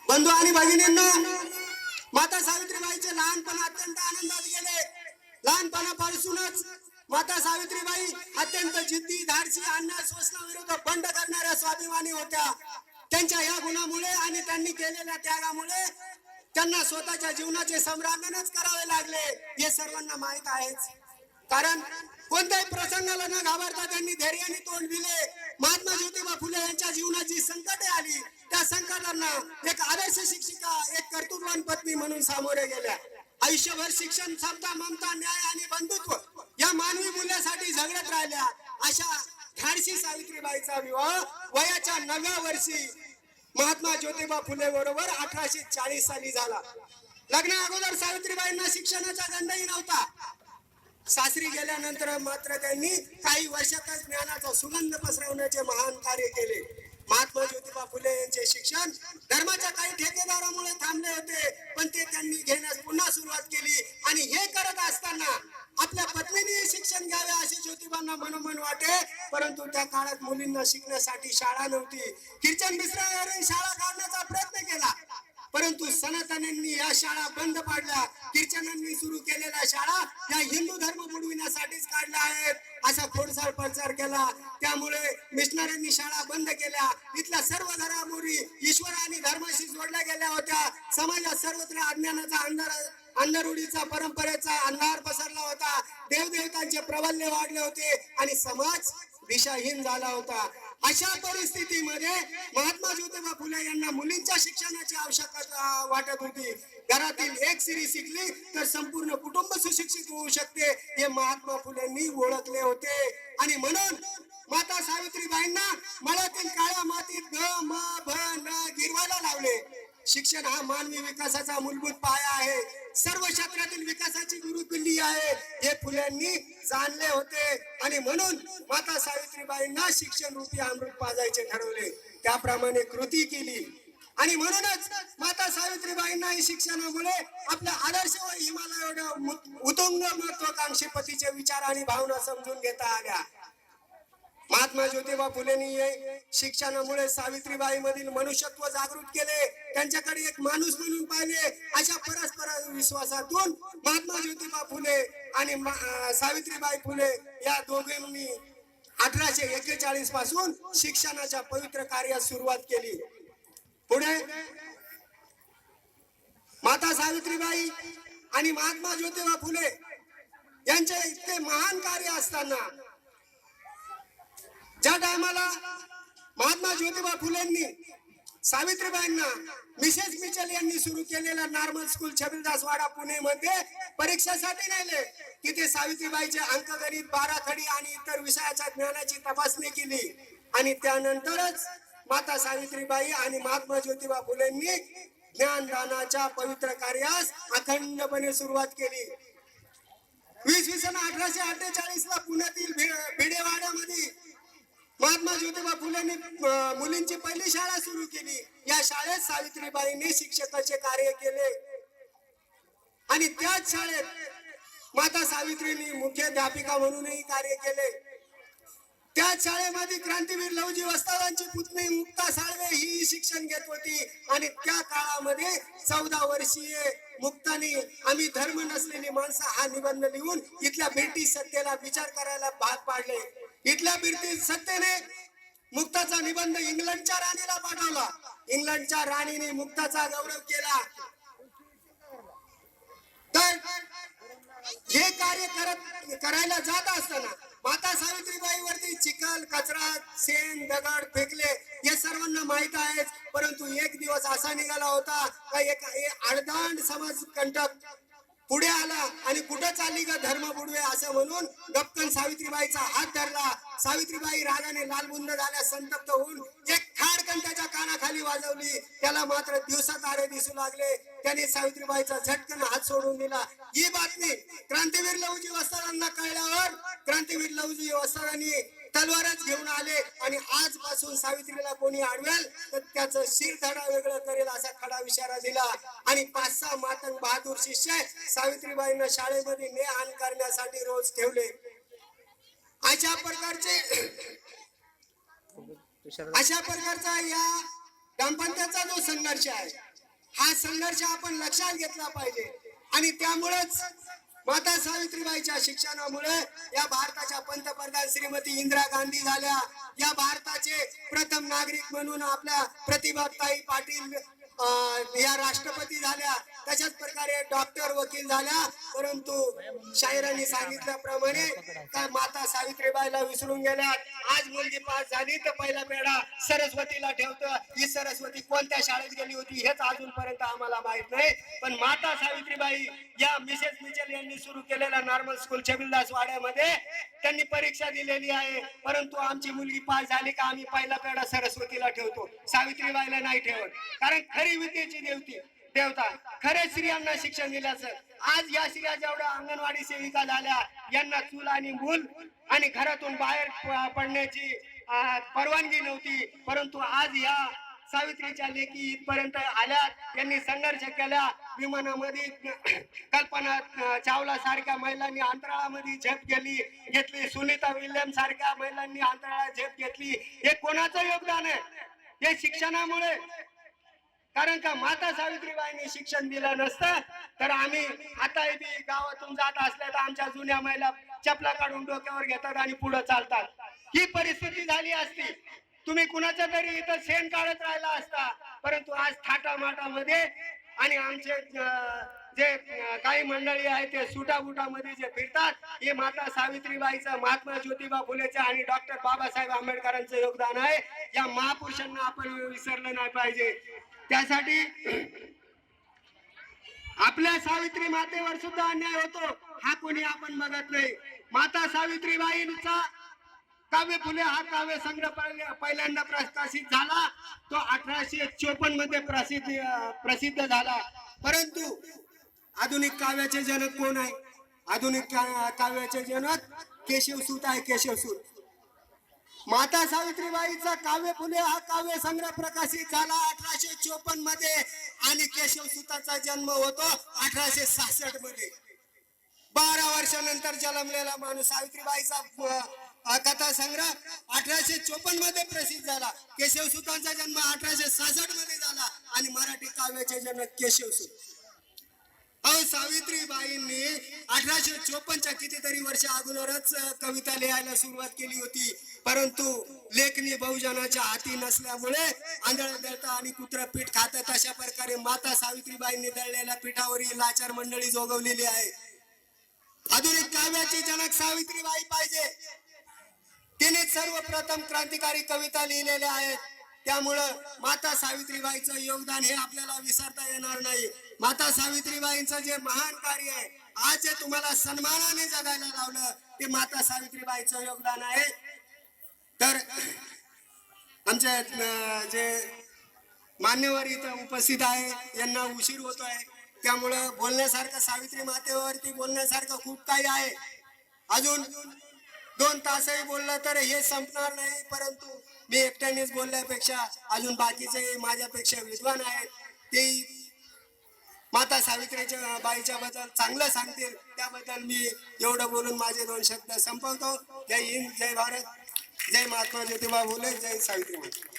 बंधू आणि भगिनींना माता सावित्रीबाईचे लहानपण अत्यंत आनंदात गेले. लहानपणापासूनच माता सावित्रीबाई अत्यंत जिद्दी, धाडसी, अन्याय शोषणाविरुद्ध बंड करणाऱ्या स्वाभिमानी होत्या. त्यांच्या या गुणामुळे आणि त्यांनी केलेल्या त्यागामुळे त्यांना स्वतःच्या जीवनाचे संग्रामच करावे लागले, हे सर्वांना माहित आहेच. कारण कोणत्याही प्रसंगाला न घाबरता त्यांनी धैर्याने तोंड दिले. महात्मा ज्योतिबा फुले यांच्या जीवनाची संकटे आली, त्या संकटांना एक आदर्श शिक्षिका, एक कर्तृत्ववान पत्नी म्हणून सामोरे गेल्या. आयुष्यभर शिक्षण, समता, ममता, न्याय आणि बंधुत्व या मानवी मूल्यासाठी झगडत राहिल्या. अशा धाडसी सावित्रीबाईचा विवाह वयाच्या 9व्या वर्षी महात्मा ज्योतिबा फुले बरोबर 1840 साली झाला. लग्ना अगोदर सावित्रीबाईंना शिक्षणाचा गंधही नव्हता. सासरी गेल्यानंतर मात्र त्यांनी काही वर्षातच ज्ञानाचा सुगंध पसरवण्याचे महान कार्य केले. महात्मा ज्योतिबा फुले यांचे शिक्षण धर्माच्या काही ठेकेदारामुळे थांबले होते, पण ते त्यांनी घेण्यास पुन्हा सुरुवात केली. आणि हे करत असताना आपल्या पत्नीने शिक्षण घ्यावे असे ज्योतिबांना मनोमन वाटे. परंतु त्या काळात मुलींना शिकण्यासाठी शाळा नव्हती. ख्रिश्चन मिशनरीने शाळा काढण्याचा प्रयत्न केला, परंतु सनातनींनी या शाळा बंद पाडल्या. ख्रिश्चनांनी सुरू केलेल्या शाळा या हिंदू धर्म बुडविण्यासाठीच काढल्या आहेत असा खोडसाळ प्रचार केला. त्यामुळे मिशनऱ्यांनी शाळा बंद केल्या. इथल्या सर्व घडामोडी ईश्वर आणि धर्माशी जोडल्या गेल्या होत्या. समाजात सर्वत्र अज्ञानाचा अंधारुडीचा, परंपरेचा अंधार पसरला होता. देवदेवतांचे प्राबल्य वाढले होते आणि समाज दिशाहीन झाला होता. अशा परिस्थितीमध्ये महात्मा ज्योतिबा फुले यांना मुलींच्या शिक्षणाची आवश्यकता वाटत होती. घरातील एक स्त्री शिकली तर संपूर्ण कुटुंब सुशिक्षित होऊ शकते, हे महात्मा फुलेंनी ओळखले होते. आणि म्हणून माता सावित्रीबाईंना मळ्यातील काळ्या मातीत ग म भ न गिरवायला लावले. शिक्षण हा मानवी विकासाचा मूलभूत पाया आहे, सर्व क्षेत्रातील विकासाची गुरुकिल्ली आहे, हे फुल्यांनी जाणले होते. आणि म्हणून माता सावित्रीबाईंना शिक्षण रूपी अमृत पाजायचे ठरवले. त्याप्रमाणे कृती केली. आणि म्हणूनच माता सावित्रीबाईंना शिक्षणामुळे आपल्या आदर्श व हिमालय एवढ्या उत्तुंग महत्वाकांक्षी पतीचे विचार आणि भावना समजून घेता आल्या. महात्मा ज्योतिबा फुलेंनी शिक्षणामुळे सावित्रीबाई मधील मनुष्यत्व जागृत केले, त्यांच्याकडे एक माणूस म्हणून पाहिले. अशा परस्पर विश्वासातून महात्मा ज्योतिबा फुले आणि सावित्रीबाई फुले या दोघांनी 1841 पासून शिक्षणाच्या पवित्र कार्यास सुरुवात केली. पुढे माता सावित्रीबाई आणि महात्मा ज्योतिबा फुले यांचे इतके महान कार्य असताना ज्या टायमाला महात्मा ज्योतिबा फुलेंनी सावित्रीबाईंना मिसेस मिचल यांनी सुरू केलेला नॉर्मल स्कूल छबिलदासवाडा पुणे मध्ये परीक्षेसाठी नेले. तिथे सावित्रीबाईचे अंकगणित, बाराखडी आणि इतर विषयाच्या ज्ञानाची तपासणी केली. आणि त्यानंतरच माता सावित्रीबाई आणि महात्मा ज्योतिबा फुलेंनी ज्ञानदानाच्या पवित्र कार्यास अखंडपणे सुरुवात केली. 1848 ला पुण्यातील भिडेवाड्यामध्ये महात्मा ज्योतिबा फुलेंनी मुलींची पहिली शाळा सुरू केली. या शाळेत सावित्रीबाईंनी शिक्षकाचे कार्य केले आणि त्याच शाळेत माता सावित्रींनी मुख्याध्यापिका म्हणूनही कार्य केले. त्याच शाळेमध्ये क्रांतीवीर लहुजी वस्तादांची पुतणी मुक्ता साळवे ही शिक्षण घेत होती. आणि त्या काळामध्ये 14 वर्षीय मुक्ताने आम्ही धर्म नसलेली माणसं हा निबंध लिहून इथल्या ब्रिटिश सत्तेला विचार करायला भाग पाडले. इथल्या ब्रिटिश सत्तेने मुक्ताचा निबंध इंग्लंडच्या राणीला पाठवला. इंग्लंडच्या राणीने मुक्ताचा गौरव केला. तर हे कार्य करायला जात असताना माता सावित्रीबाई वरती चिखल, कचरा, शेण, दगड फेकले, हे सर्वांना माहित आहे. परंतु एक दिवस असा निघाला होता का एक आडदांड समाज कंटक पुढे आला आणि कुठं चालली का धर्म बुडवे असं म्हणून गपकन सावित्रीबाईचा हात धरला. सावित्रीबाई रागाने लालबुंद झाल्या, संतप्त होऊन एक खाडकन त्याच्या कानाखाली वाजवली. त्याला मात्र दिवसात तारे दिसू लागले. त्याने सावित्रीबाईचा झटकन हात सोडून दिला. ही बातमी क्रांतीवीर लहुजी वस्तादांना कळल्यावर क्रांतीवीर लहुजी वस्तादांनी तलवारच घेऊन आले आणि आजपासून सावित्रीला कोणी अडवेल तर त्याचं शिरधडा वेगळं करेल असा खडा इशारा दिला. आणि 5-6 मातंग बहादूर शिष्य सावित्रीबाईंना शाळेमध्ये ने आण करण्यासाठी रोज ठेवले. अशा प्रकारचे अशा प्रकारचा या ग्रामपंचायतचा जो संघर्ष आहे हा संघर्ष आपण लक्षात घेतला पाहिजे आणि त्यामुळेच माता सावित्रीबाईच्या शिक्षणामुळे या भारताच्या पंतप्रधान श्रीमती इंदिरा गांधी झाल्या, या भारताचे प्रथम नागरिक म्हणून आपल्या प्रतिभाताई पाटील या राष्ट्रपती झाल्या, तशाच प्रकारे डॉक्टर वकील झाल्या. परंतु शाहिरांनी सांगितल्याप्रमाणे त्या माता सावित्रीबाईला विसरून गेल्या. आज मुलगी पास झाली तर पहिला पेढा सरस्वतीला ठेवतं. ही सरस्वती कोणत्या शाळेत गेली होती हेच अजूनपर्यंत आम्हाला माहित नाही. पण माता सावित्रीबाई या मिसेस मिचेल यांनी सुरू केलेल्या नॉर्मल स्कूल छबिलदास वाड्यामध्ये त्यांनी परीक्षा दिलेली आहे. परंतु आमची मुलगी पास झाली का आम्ही पहिला पेढा सरस्वतीला ठेवतो, सावित्रीबाईला नाही ठेवत. कारण खरी विद्येची देवता खरे स्त्रियांना शिक्षण दिल्याचं. आज या स्त्रिया जेवढ्या अंगणवाडी सेविका झाल्या यांना चूल आणि मूल आणि घरातून बाहेर पडण्याची परवानगी नव्हती. परंतु आज या सावित्रीच्या लेखी इथपर्यंत आल्या. यांनी संघर्ष केला. विमानामध्ये कल्पना चावला सारख्या महिलांनी अंतराळामध्ये झेप घेतली. सुनीता विल्यम सारख्या महिलांनी अंतराळात झेप घेतली. हे कोणाचं योगदान आहे? हे शिक्षणामुळे. कारण का माता सावित्रीबाईंनी शिक्षण दिलं नसतं तर आम्ही आताही बी गावातून जात असल्या तर आमच्या जुन्या महिला चपला काढून डोक्यावर घेतात आणि पुढे चालतात. ही परिस्थिती झाली असती. तुम्ही कुणाच्या तरी इथं शेण काढत राहिला असता. परंतु आज थाटामाटामध्ये आणि आमचे जे काही मंडळी आहे ते सुटाबुटामध्ये जे फिरतात हे माता सावित्रीबाईचं, महात्मा ज्योतिबा फुलेचं आणि डॉक्टर बाबासाहेब आंबेडकरांचं योगदान आहे. या महापुरुषांना आपण विसरलं नाही पाहिजे. त्यासाठी आपल्या सावित्री मातेवर सुद्धा अन्याय होतो हा कोणी आपण बघत नाही. माता सावित्रीबाईंचा काव्य फुले हा काव्य संग्रह पहिल्यांदा प्रकाशित झाला तो 1854 मध्ये प्रसिद्ध झाला. परंतु आधुनिक काव्याचे जनक कोण आहे? आधुनिक काव्याचे जनक केशवसूत आहे. केशवसूत. माता सावित्रीबाईचा काव्य फुले हा काव्य संग्रह प्रकाशित झाला 1854 मध्ये आणि केशवसूताचा जन्म होतो 1866 मध्ये. 12 वर्षानंतर जन्मलेला माणूस. सावित्रीबाईचा कथा संग्रह 1854 मध्ये प्रसिद्ध झाला. केशवसूतांचा जन्म 1866 मध्ये झाला आणि मराठी काव्याचे जनक केशवसूत. सावित्रीबाईंनी 1854च्या कितीतरी वर्ष अगोदरच कविता लिहायला सुरुवात केली होती. परंतु लेखनी बहुजनाच्या हाती नसल्यामुळे आंधळ दळता आणि कुत्र पीठ खातात अशा प्रकारे माता सावित्रीबाईंनी दळलेल्या पीठावर ही लाचार मंडळी जोगवलेली आहे. आधुनिक काव्याची जनक सावित्रीबाई पाहिजे. तिने सर्वप्रथम क्रांतिकारी कविता लिहिलेल्या आहेत. त्यामुळं माता सावित्रीबाईचं योगदान हे आपल्याला विसरता येणार नाही. माता सावित्रीबाईंचं जे महान कार्य आहे आज जे तुम्हाला सन्मानाने जगायला लावलं ते माता सावित्रीबाईचं योगदान आहे. तर आमचे जे मान्यवर इथं उपस्थित आहे यांना उशीर होतोय त्यामुळं बोलण्यासारखं सावित्री मातेवरती बोलण्यासारखं खूप काही आहे. अजून 2 तासही बोललं तर हे संपणार नाही. परंतु मी एकट्यानेच बोलल्यापेक्षा अजून बाकीचे माझ्यापेक्षा विद्वान आहेत ते माता सावित्रीच्या बाईच्या बद्दल चांगलं सांगतील. त्याबद्दल मी एवढं बोलून माझे 2 शब्द संपवतो. जय हिंद, जय भारत, जय महात्मा ज्योतिबा फुले, जय सावित्री माता.